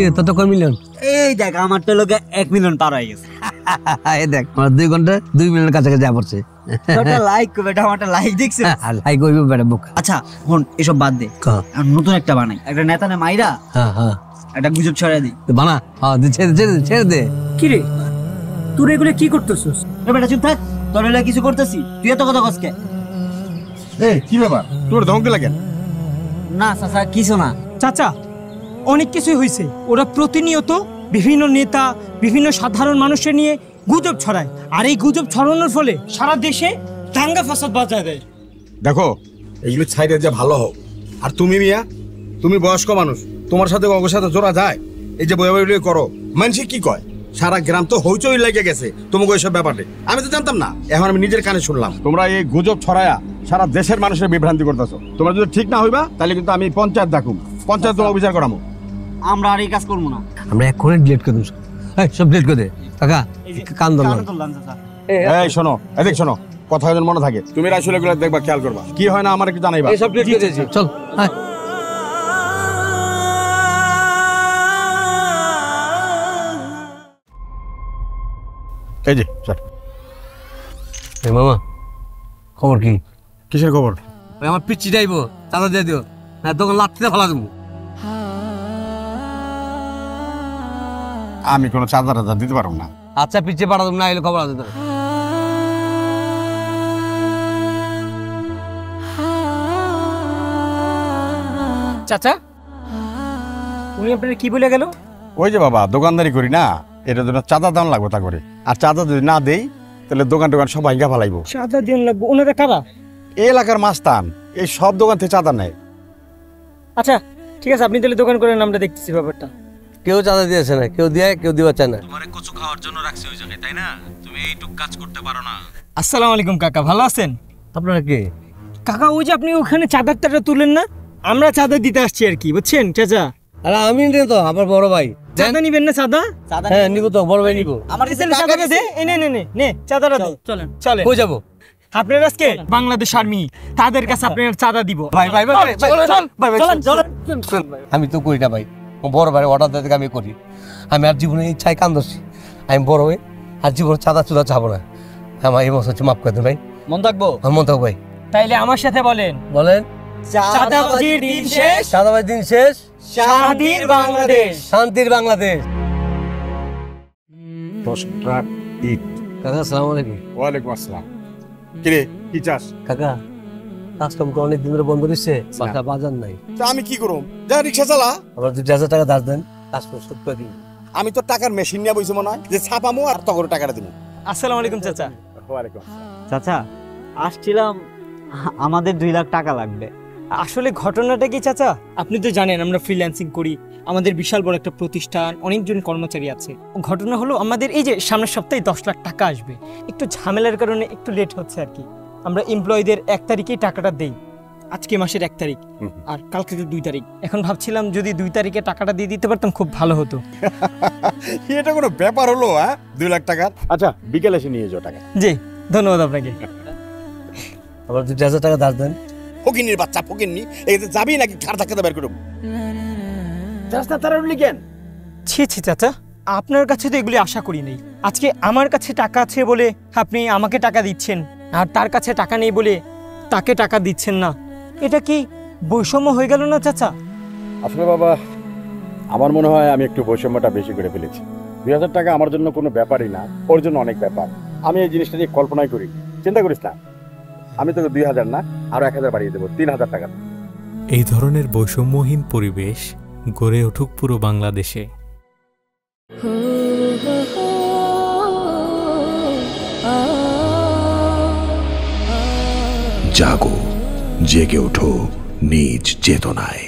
কি তত কয় মিলিয়ন? এই দেখ আমার তো লোকে 1 মিলিয়ন পার হয়ে গেছে। এই দেখ আমার 2 ঘন্টা 2 মিলিয়নের কাছাকাছি যা পড়ছে। তোটা লাইক বেটা, আমারটা লাইক দেখছিস? লাইক হইবে বেটা বুক। আচ্ছা হন এসব বাদ দে, এখন নতুন একটা বানাই, একটা নেতা না মাইরা হ্যাঁ একটা গুজব ছড়াই দিই। বানা, ছেড়ে দে। কি রে তোর এগুলো কি করতেছিস? বেটা চুপ থাক, তোর এলা কিছু করতেছি, তুই এত কথা কসকে? এই কি ব্যাপার, তোর ধমক দিলা কেন? না চাচা কিছু না। চাচা অনেক কিছুই হয়েছে, ওরা প্রতিনিয়ত বিভিন্ন নেতা বিভিন্ন সাধারণ মানুষের নিয়ে গুজব ছড়ায়, আর এই গুজব ছড়ানোর ফলে সারা দেশে দাঙ্গা ফাসাদ বাজায় দেয়। দেখো এইগুলো ছাইরে যে ভালো হোক। আর তুমি মিয়া, তুমি বয়স্ক মানুষ, তোমার সাথে অগের সাথে জোড়া যায়? এই যে বই করো, মানুষে কি কয়? সারা গ্রাম তো হইচই লেগে গেছে তোমাকে ওইসব ব্যাপারে। আমি তো জানতাম না, এখন আমি নিজের কানে শুনলাম। তোমরা এই গুজব ছড়ায়া সারা দেশের মানুষের বিভ্রান্তি করতেছো। তোমরা যদি ঠিক না হইবা তাহলে কিন্তু আমি পঞ্চায়েত ডাকুম, পঞ্চায়েত তোমার বিচার করামো। আমরা আর এই কাজ করবো না, আমরা এক্ষুনি ডিলিট করে দেব। সব ডিলিট করে দে কাকা, কান ধরলাম। এই শোনো, এদিক শোনো, কথা যেন মনে থাকে। তুমি আসলে এগুলো দেখবা, খেয়াল করবা, কি হয় না আমার একটু জানাইবা। সব ডিলিট করে দিয়েছি, চল। এই যে স্যার। এই মামা খবর কি? কিসের খবর? ওই আমার পিচ্ছি যাইবো, চাঁদা দিয়ে দিও না, তখন লাত্তিতে ফেলা দেবো। আমি কোনো চাঁদা টাদা দিতে পারবো না। আচ্ছা পিছিয়ে পাঠা দেবো না, এলে খবর আছে তোর। চাচা উনি আপনার কি বলে গেল? ওই যে বাবা, দোকানদারি করি না, এটার জন্য চাঁদা দাম লাগবে তা করে। আর চাঁদা যদি না দেই তাহলে দোকান সব ভাঙ্গা ফেলাইবো। চাঁদা দিন লাগবে? ওনারা কারা? এই এলাকার মাস্তান, এই সব দোকান থেকে চাঁদা নেয়। আচ্ছা ঠিক আছে, আপনি তাহলে দোকান করেন, আমরা দেখতেছি ব্যাপারটা। কেউ চাঁদা দিয়েছে না, কেউ দিয়ে কেউ দিবা চায় না। তোমারে কচু খাওয়ার জন্য রাখছি ওই জায়গায়, তাই না? তুমি এইটুক কাজ করতে পারো না? আসসালামু আলাইকুম কাকা, ভালো আছেন? আপনারা কে? কাকা ওই যে আপনি ওখানে চাঁদার টাকা তুলেন না, আমরা চাঁদা দিতে আসছি আর কি, বুঝছেন চাচা? আরে আমি নিব তো, আমার বড় ভাই। চাঁদা নিবেন না? চাঁদা? হ্যাঁ নিব তো, বড় ভাই নিব। আমার চাঁদাটা দে, নে চাঁদাটা দে। চলেন চলেন। কই যাবো? আপনার আজকে বাংলাদেশ আর্মি, তাদের কাছে আপনার চাঁদা দিব। ভাই আমি তো করি না ভাই, বড় ভাই অর্ডার দিতে আমি করি। আমি আর জীবনে ইচ্ছায় কান ধরছি, আমি বড় ভাই আর জীবনে চাঁদা চুদা চাবো না। আমার এই মনে হচ্ছে মাফ করে দেন ভাই। মন থাকবো? মন থাকবো ভাই। তাইলে আমার সাথে বলেন চাঁদাবাজির দিন শেষ, চাঁদাবাজির দিন শেষ, শান্তির বাংলাদেশ, শান্তির বাংলাদেশ। 10 ট্রাক ইট। কাকা আসসালামু আলাইকুম। ওয়ালাইকুম আসসালাম। কিরে কি চাস? কাকা কাজ কাম অনেক দিন ধরে বন্ধ দিচ্ছে, বাসা বাজার নাই। তা আমি কি করব? যা রিকশা চালা। আবার 2000 টাকা ধার দেন, কাজ করে শোধ করে দিন। আমি তো টাকার মেশিন নিয়ে বইছি মনে হয়, যে ছাপামো আর তখন টাকাটা দিব। আসসালামু আলাইকুম চাচা। ওয়ালাইকুম। চাচা আসছিলাম, আমাদের 2 লাখ টাকা লাগবে। আসলে ঘটনাটা কি চাচা, আপনি তো জানেন আমরা ফ্রিল্যান্সিং করি, আমাদের বিশাল বড় একটা প্রতিষ্ঠান, অনেকজন কর্মচারী আছে। ঘটনা হলো আমাদের এই যে সামনের সপ্তাহে 10 লাখ টাকা আসবে, একটু ঝামেলার কারণে একটু লেট হচ্ছে আর কি। আমরা এমপ্লয়ীদের 1 তারিখেই টাকাটা দেই, আজকে মাসের 1 তারিখ আর কালকে তো 2 তারিখ। এখন ভাবছিলাম যদি 2 তারিখে টাকাটা দিয়ে দিতে পারতাম খুব ভালো হতো। এটা কোনো ব্যাপার হলো? 2 লাখ টাকা? আচ্ছা বিকেলে এসে নিয়ে যাও টাকা। জি ধন্যবাদ আপনাকে। আবার 2000 টাকা ধার দেন। ফকিনির বাচ্চা, ফকিনি এতে যাবি নাকি ঘাড় ধাক্কাতে বের করব? রাস্তা তারা লিখেন। ছি চাচা, আপনার কাছে তো এগুলি আশা করি নাই। আজকে আমার কাছে টাকা আছে বলে আপনি আমাকে টাকা দিচ্ছেন, আর তার কাছে টাকা নেই বলে তাকে টাকা দিচ্ছেন না। এটা কি বৈষম্য হয়ে গেল না চাচা? আসলে বাবা, আমার মনে হয় আমি একটু বৈষম্যটা বেশি করে ফেলেছি। 2000 টাকা আমার জন্য কোনো ব্যাপারই না, ওর জন্য অনেক ব্যাপার। আমি এই জিনিসটা নিয়ে কল্পনাই করি। চিন্তা করিস না, আমি তোকে 2000 না আরো 1000 বাড়িয়ে দেবো, 3000 টাকা। এই ধরনের বৈষম্যহীন পরিবেশ গড়ে উঠুক পুরো বাংলাদেশে। জাগো, জেগে ওঠো নিজ চেতনায়।